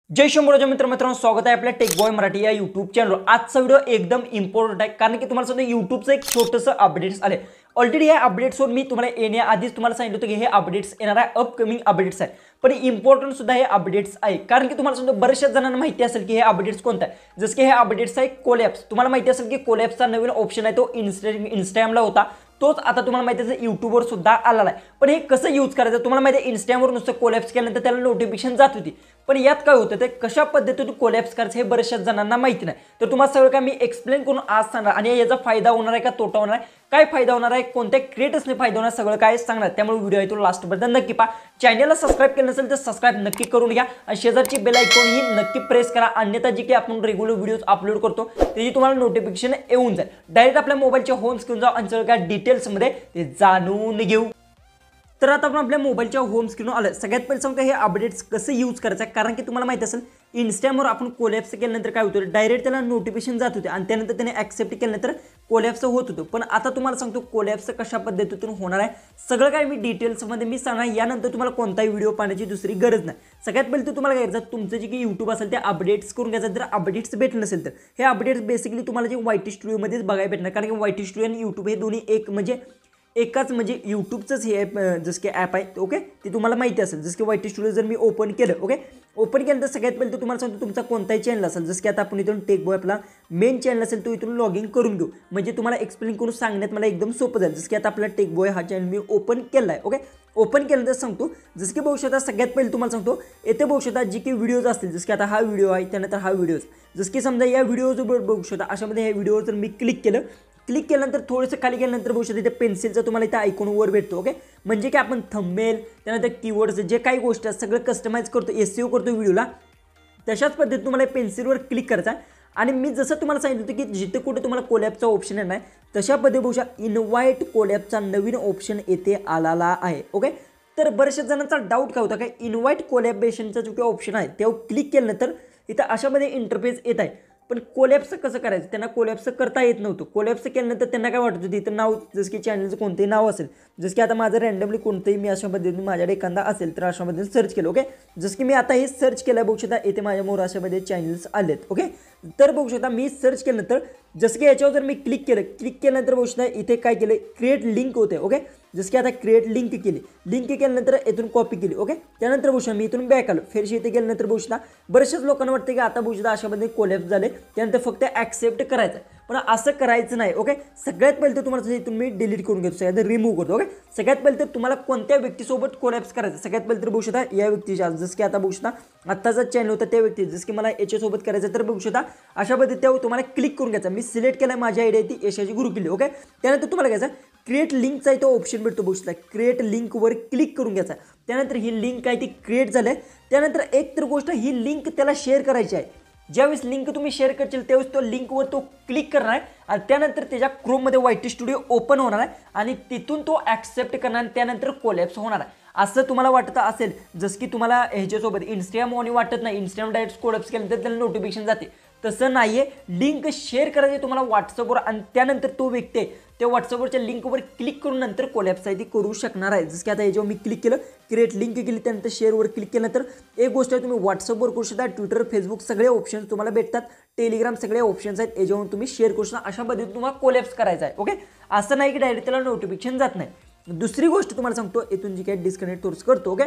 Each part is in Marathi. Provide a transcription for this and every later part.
जय शंभूराजा मित्रांनो स्वागत आहे आपल्या टेक बॉय मराठी या यूट्यूब चॅनलवर। आजचा व्हिडिओ एकदम इम्पॉर्टंट आहे कारण की तुम्हाला सांगतो यूट्यूबचं एक छोटंसं अपडेट्स आले ऑलरेडी। या अपडेट्सवर मी तुम्हाला येण्याआधीच तुम्हाला सांगितलं होतं की हे अपडेट्स येणार आहे, अपकमिंग अपडेट्स आहे, पण इम्पॉर्टंट सुद्धा हे अपडेट्स आहे कारण की तुम्हाला सांगतो बऱ्याचशा जणांना माहिती असेल की हे अपडेट्स कोणतं आहे। जसं की हे अपडेट्स आहे कोलॅप्स। तुम्हाला माहिती असेल की कोलॅप्सचा नवीन ऑप्शन आहे तो इंस्टाग्रामला होता, तोच आता तुम्हाला माहिती असेल यूट्यूबवर सुद्धा आलेला आहे। पण हे कसं यूज करायचं तुम्हाला माहिती आहे, इंस्टाग्रामवर नुसतं कोलॅप्स केल्यानंतर त्याला नोटिफिकेशन जात होती, पण यात काय होतं ते कशा पद्धतीने कोलॅप्स करायचं हे बऱ्याचशा जणांना माहिती नाही। तर तुम्हाला सगळं काय मी एक्सप्लेन करून आज सांगणार आणि याचा फायदा होणार आहे का तोटा होणार आहे, काय फायदा होणार आहे, कोणत्या क्रिएटर्सने फायदा होणार, सगळं काय सांगणार। त्यामुळे व्हिडिओ आहे तो लास्टपर्यंत नक्की पहा। चॅनलला सबस्क्राइब केलं नसेल तर सबस्क्राइब नक्की करून घ्या आणि शेजारची बेल आयकॉन ही नक्की प्रेस करा, अन्यथा जी की आपण रेग्युलर व्हिडिओज अपलोड करतो त्याची तुम्हाला नोटिफिकेशन येऊन जाईल। डायरेक्ट आपल्या मोबाईलच्या होम स्क्रीन जाऊ आणि सगळं काय डिटेल्समध्ये ते जाणून घेऊ। तर आता आपण आपल्या मोबाईलच्या होम स्क्रीनवर आलं। सगळ्यात पहिले सांगतो हे अपडेट्स कसं यूज करायचं आहे, कारण की तुम्हाला माहिती असेल इंस्टाग्रामवर आपण कोलॅप्स केल्यानंतर काय होतं डायरेक्ट त्याला नोटिफिकेशन जात होते आणि त्यानंतर त्याने ॲक्सेप्ट केल्यानंतर कोलॅप्स होत होतं। पण आता तुम्हाला सांगतो कोलॅप्स कशा पद्धतीतून होणार आहे सगळं काय मी डिटेल्समध्ये मी सांगणार। यानंतर तुम्हाला कोणताही व्हिडिओ पाहण्याची दुसरी गरज नाही। सगळ्यात पहिले तर तुम्हाला काय करायचं तुमचं जे की यूट्यूब असेल ते अपडेट्स करून घ्यायचं। जर अपडेट्स भेटले नसेल तर हे अपडेट्स बेसिकली तुम्हाला जे वायटी स्टुडिओमध्येच बघायला भेटणार, कारण की वायटी स्टुडिओ आणि यूट्यूब हे दोन्ही एक म्हणजे एकाच म्हणजे यूट्यूबचंच हे जसं की ॲप आहे ओके, ते तुम्हाला माहिती असेल। जसं की वायटी स्टुडिओ जर मी ओपन केलं ओके, ओपन केल्यानंतर सगळ्यात पहिले तर तुम्हाला सांगतो तुमचा कोणताही चॅनल असेल, जसं की आता आपण इथून टेक बॉय आपला मेन चॅनल असेल तो इथून लॉग इन करून घेऊ, म्हणजे तुम्हाला एक्सप्लेन करून सांगण्यात मला एकदम सोपं जाईल। जसं की आता आपला टेक बॉय हा चॅनल मी ओपन केला आहे ओके, ओपन केल्यानंतर सांगतो जसं की बघू शकता सगळ्यात पहिले तुम्हाला सांगतो येथे बघू शकता जी की व्हिडिओज असतील, जसं की आता हा व्हिडिओ आहे त्यानंतर हा व्हिडिओज, जसं की समजा या व्हिडिओजवर बघू शकता अशामध्ये हे व्हिडिओ जर मी क्लिक केलं, क्लिक केल्यानंतर थोडंसं खाली गेल्यानंतर बघू शकता इथे पेन्सिलचा तुम्हाला इथे आयकॉन वर भेटतो ओके, म्हणजे की आपण थंबनेल त्यानंतर कीवर्ड्स जे काही गोष्टी आहेत सगळं कस्टमाइज करतो, एसईओ करतो व्हिडिओला, तशाच पद्धतीने तुम्हाला पेन्सिलवर क्लिक करायचा आणि मी जसं तुम्हाला सांगितलं होतं की जिथे कुठे तुम्हाला कोलॅपचा ऑप्शन आहे तशा पद्धती बघू शकता इन्व्हाइट कोलॅपचा नवीन ऑप्शन येथे आलेला आहे ओके। तर बऱ्याचशा जणांचा डाऊट काय होता काय इन्व्हाइट कोलॅबरेशनचा जो काही ऑप्शन आहे त्यावर क्लिक केल्यानंतर इथं अशामध्ये इंटरफेस येत आहे, पण कोलॅप्स कसं करायचं त्यांना कोलॅप्स करता येत नव्हतं। कोलॅप्स केल्यानंतर त्यांना काय वाटत होतं इथं नाव जसं की चॅनलचं कोणतेही नाव असेल, जसं की आता माझं रँडमली कोणतंही मी अशा पद्धतीने माझ्याकडे एखादा असेल तर अशा पद्धतीने सर्च केलं ओके, जसं की मी आता हे सर्च केलं बघू शकता येथे माझ्यासमोर अशामध्ये चॅनल्स आलेत ओके। तर बघू शकता मी सर्च केल्यानंतर जसं की याच्यावर जर मी क्लिक केल्यानंतर बघू शकता इथे काय केलं क्रिएट लिंक होते ओके, जसं की आता क्रिएट लिंक केली, लिंक केल्यानंतर इथून कॉपी केली ओके, त्यानंतर बघू शकता मी इथून बॅक आलो, फेरशी इथे गेल्यानंतर बघू शकता बऱ्याचशाच लोकांना वाटतं की आता बघू शकता अशामध्ये कोलॅप्स झाले त्यानंतर फक्त ॲक्सेप्ट करायचं, पण असं करायचं नाही ओके। सगळ्यात पहिले तर तुम्हाला इथून मी डिलीट करून घेतो, सगळ्यात रिमूव्ह करतो ओके। सगळ्यात पहिले तर तुम्हाला कोणत्या व्यक्तीसोबत कोलॅप्स करायचं सगळ्यात पहिले तर बघू शकता या व्यक्तीच्या, जसं की आता बघू शकता आत्ताचा चॅनल होता त्या व्यक्ती, जसं की मला याच्यासोबत करायचं तर बघू शकता अशा पद्धतीने तुम्हाला क्लिक करून घ्यायचा। मी सिलेक्ट केला माझी आयडिया ती यशाची गुरु केली ओके, त्यानंतर तुम्हाला घ्यायचा क्रिएट लिंकचा इथं ऑप्शन भेटतो बघू शकता, क्रिएट लिंकवर क्लिक करून घ्यायचा। त्यानंतर ही लिंक आहे ती क्रिएट झाली आहे, त्यानंतर एक तर गोष्ट ही लिंक त्याला शेअर करायची आहे। ज्यावेळेस लिंक तुम्ही शेअर करशील त्यावेळेस तो लिंकवर तो क्लिक करणार आहे आणि त्यानंतर त्याच्या क्रोममध्ये वायटी स्टुडिओ ओपन होणार आहे आणि तिथून तो ॲक्सेप्ट करणार आणि त्यानंतर कोलॅप्स होणार आहे। असं तुम्हाला वाटतं असेल जसं की तुम्हाला ह्याच्यासोबत इंस्टाग्राम ऑन वाटत नाही, इंस्टाग्राम डायरेक्ट कोलॅप्स केल्यानंतर त्याला नोटिफिकेशन जाते, तसं नाही आहे। लिंक शेअर करायची तुम्हाला व्हॉट्सअपवर आणि त्यानंतर तो व्यक्ती त्या व्हॉट्सअपवरच्या लिंकवर क्लिक करून नंतर कोलॅप्स आहे ती करू शकणार आहे। जसं की आता याच्यावर मी क्लिक केलं, क्रिएट लिंक केली, त्यानंतर शेअरवर क्लिक केल्यानंतर एक गोष्ट आहे तुम्ही व्हॉट्सअपवर करू शकता, ट्विटर फेसबुक सगळे ऑप्शन्स तुम्हाला भेटतात, टेलिग्राम सगळे ऑप्शन्स आहेत याच्यावरून तुम्ही शेअर करू शकता। अशा पद्धतीने तुम्हाला कोलॅप्स करायचा आहे ओके, असं नाही की डायरेक्ट त्याला नोटिफिकेशन जात नाही। दुसरी गोष्ट तुम्हाला सांगतो इथून जी काही डिस्कनेक्ट तोर्स करतो ओके,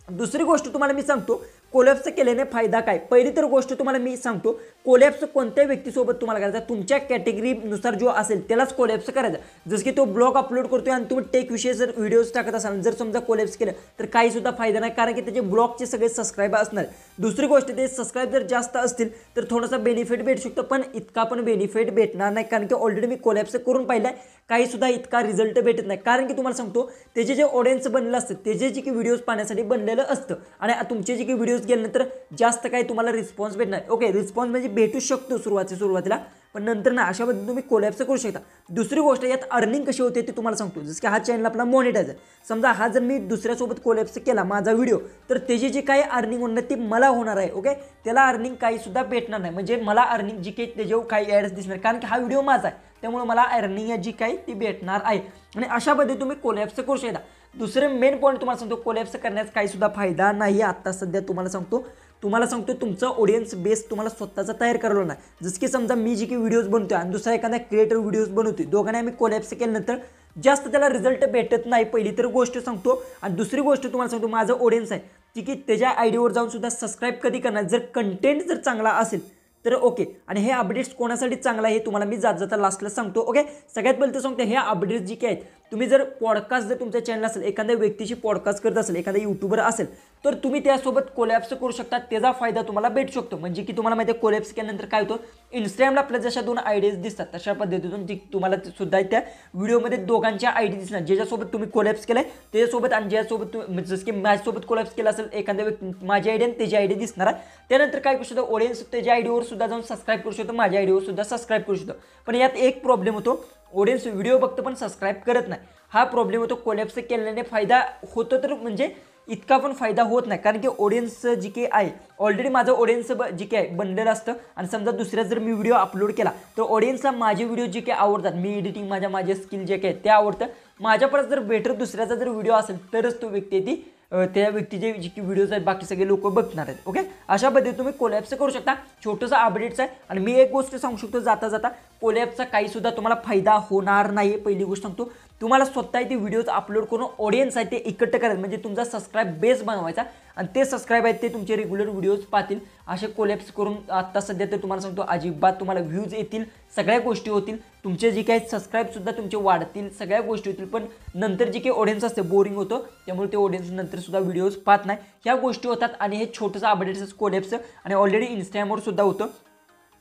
दुसरी गोष्ट तुम्हाला मी सांगतो कोलॅप्स केल्याने फायदा काय। पहिली तर गोष्ट तुम्हाला मी सांगतो कोलॅप्स कोणत्या व्यक्तीसोबत तुम्हाला करायचा तुमच्या कॅटेगरीनुसार जो असेल त्यालाच कोलॅप्स करायचा। जसं की तो ब्लॉग अपलोड करतोय आणि तुम्ही टेक विषयी जर व्हिडिओज टाकत असाल, जर समजा कोलॅप्स केलं तर काही सुद्धा फायदा नाही, कारण की त्याचे ब्लॉगचे सगळे सबस्क्राईबर असणार। दुसरी गोष्ट ते सबस्क्राईब जर जास्त असतील तर थोडासा बेनिफिट भेटू शकतो, पण इतका पण बेनिफिट भेटणार नाही, कारण की ऑलरेडी मी कोलॅप्स करून पाहिलं काही सुद्धा इतका रिझल्ट भेटत नाही। कारण की तुम्हाला सांगतो त्याचे जे ऑडियन्स बनलेलं असतं त्याचे जे की व्हिडिओज पाहण्यासाठी बनलेलं असतं आणि तुमचे जे की व्हिडिओज गेल्यानंतर जास्त काही तुम्हाला रिस्पॉन्स भेटणार ओके। रिस्पॉन्स म्हणजे भेटू शकतो सुरुवातीला, पण नंतर ना अशा पद्धतीने तुम्ही कोलॅप्स करू शकता। दुसरी गोष्ट यात अर्निंग कशी होते ते तुम्हाला सांगतो, जसं की हा चॅनल आपला मॉनिटाईज आहे, समजा हा जर मी दुसऱ्यासोबत कोलॅप्स केला माझा व्हिडिओ तर त्याची जी काही अर्निंग होणार ती मला होणार आहे ओके, त्याला अर्निंग काही सुद्धा भेटणार नाही, म्हणजे मला अर्निंग जी काही त्याच्यावर काही ॲड्स दिसणार, कारण की हा व्हिडिओ माझा आहे त्यामुळे मला अर्निंग जी काही ती भेटणार आहे आणि अशा पद्धतीने तुम्ही कोलॅप्स करू शकता। दुसरे मेन पॉईंट तुम्हाला सांगतो कोलॅप्स करण्याचा काही सुद्धा फायदा नाही आत्ता सध्या तुम्हाला सांगतो तुम्हाला सांगतो तुमचा ऑडियन्स बेस तुम्हाला स्वतःचा तयार करायला नाही। जसं की समजा मी जी की व्हिडिओज बनतोय आणि दुसरा एखादा क्रिएटर व्हिडिओज बनवतोय, दोघांना आम्ही कोलॅप्स केल्यानंतर जास्त त्याला रिझल्ट भेटत नाही, पहिली तर गोष्ट सांगतो। आणि दुसरी गोष्ट तुम्हाला सांगतो, माझं ऑडियन्स आहे ती की त्याच्या आयडीवर जाऊन सुद्धा सबस्क्राईब कधी करणार जर कंटेंट जर चांगला असेल तर ओके। आणि हे अपडेट्स कोणासाठी चांगला आहे हे तुम्हाला मी जाता लास्टला सांगतो ओके। सगळ्यात पहिले तर सांगतो, हे अपडेट्स जी काय आहेत, तुम्ही जर पॉडकास्ट जर तुमच्या चॅनल असेल, एखाद्या व्यक्तीची पॉडकास्ट करत असेल, एखादा यूट्यूबर असेल, तर तुम्ही त्यासोबत कोलॅप्स करू शकता, त्याचा फायदा तुम्हाला भेटू शकतो। म्हणजे की तुम्हाला माहिती आहे कोलॅप्स केल्यानंतर काय होतं, इंस्टाग्रामला आपल्या जशा 2 आयडीज दिसतात तशा पद्धतीतून ती तुम्हाला सुद्धा त्या व्हिडिओमध्ये दोघांच्या आयडी दिसणार, ज्याच्यासोबत तुम्ही कोलॅप्स केलाय त्याच्यासोबत आणि ज्यासोबत जसं की माझ्यासोबत कोलॅप्स केला असेल एखाद्या व्यक्ती, माझी आयडी आणि त्याची आयडी दिसणार आहे। त्यानंतर काय करू शकतो, ऑडियन्स त्याच्या आयडीवर सुद्धा जाऊन सबस्क्राईब करू शकतो, माझ्या आयडीवर सुद्धा सबस्क्राईब करू शकतो। पण यात एक प्रॉब्लेम होतो, ऑडियन्स व्हिडिओ बघतो पण सबस्क्राईब करत नाही, हा प्रॉब्लेम होतो। कोलॅप्स केल्याने फायदा होतो तर म्हणजे इतका पण फायदा होत नाही, कारण की ऑडियन्स जी काही आहे ऑलरेडी माझं ऑडियन्स जी काही आहे बनलेलं असतं। आणि समजा दुसऱ्या जर मी व्हिडिओ अपलोड केला तर ऑडियन्सला माझे व्हिडिओ जे काही आवडतात, मी एडिटिंग माझे स्किल जे काही ते आवडतं, माझ्यापर्यंत जर बेटर दुसऱ्याचा जर व्हिडिओ असेल तरच तो व्यक्ती ती त्या व्यक्तीचे जी की व्हिडिओज आहेत बाकी सगळे लोक बघणार आहेत ओके। अशा पद्धतीने तुम्ही कोलॅप्स करू शकता, छोटंसं अपडेट्स आहे। आणि मी एक गोष्ट सांगू शकतो जाता जाता, कोलॅप्सचा काही सुद्धा तुम्हाला फायदा होणार नाही, पहिली गोष्ट सांगतो। तुम्हाला स्वतः ते व्हिडिओज अपलोड करून ऑडियन्स आहे ते एकत्र करायचं, म्हणजे तुमचा सबस्क्राईब बेस बनवायचा आणि ते सबस्क्राईब आहेत ते तुमचे रेग्युलर व्हिडिओज पाहतील। असे कोलॅप्स करून आता सध्या तर तुम्हाला सांगतो अजिबात तुम्हाला व्ह्यूज येतील, सगळ्या गोष्टी होतील, तुमचे जे काही सबस्क्राईबसुद्धा तुमचे वाढतील, सगळ्या गोष्टी होतील। पण नंतर जे काही ऑडियन्स असते बोरिंग होतं, त्यामुळे ते ऑडियन्स नंतर सुद्धा व्हिडिओज पाहत नाही, ह्या गोष्टी होतात। आणि हे छोटंसं अपडेट्स कोलॅप्स आणि ऑलरेडी इंस्टाग्रामवर सुद्धा होतं,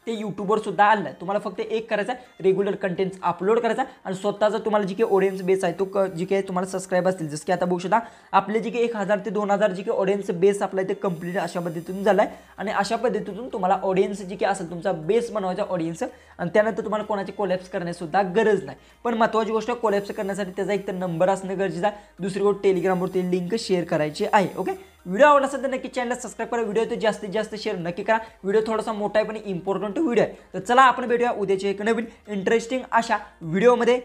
ते यूट्यूबवर सुद्धा आलं आहे। तुम्हाला फक्त एक करायचं आहे, रेग्युलर कंटेंट अपलोड करायचा आणि स्वतःचा तुम्हाला जी काही ऑडियन्स बेस आहे तो जी काही तुम्हाला सबस्क्राईब असतील, जसं की आता बघू शकता आपले जी काही 1000 ते 2000 जी काही ऑडियन्स बेस आपला ते कंप्लीट अशा पद्धतीतून झाला आहे। आणि अशा पद्धतीतून तुम्हाला ऑडियन्स जी काही असेल तुमचा बेस बनवायचा ऑडियन्स, आणि त्यानंतर तुम्हाला कोणाची कोलॅप्स करण्यासुद्धा गरज नाही। पण महत्त्वाची गोष्ट, कोलॅप्स करण्यासाठी त्याचा एक तर नंबर असणं गरजेचं आहे, दुसरी गोष्ट टेलिग्रामवरती लिंक शेअर करायची आहे ओके। व्हिडिओ आवडला असेल तर नक्की चॅनलला सबस्क्राईब करा, व्हिडिओ तर जास्तीत जास्त शेअर नक्की करा। व्हिडिओ थोडासा मोठा आहे पण इम्पॉर्टंट व्हिडिओ आहे। तर चला आपण भेटूया उद्याच्या एक नवीन इंटरेस्टिंग अशा व्हिडिओमध्ये।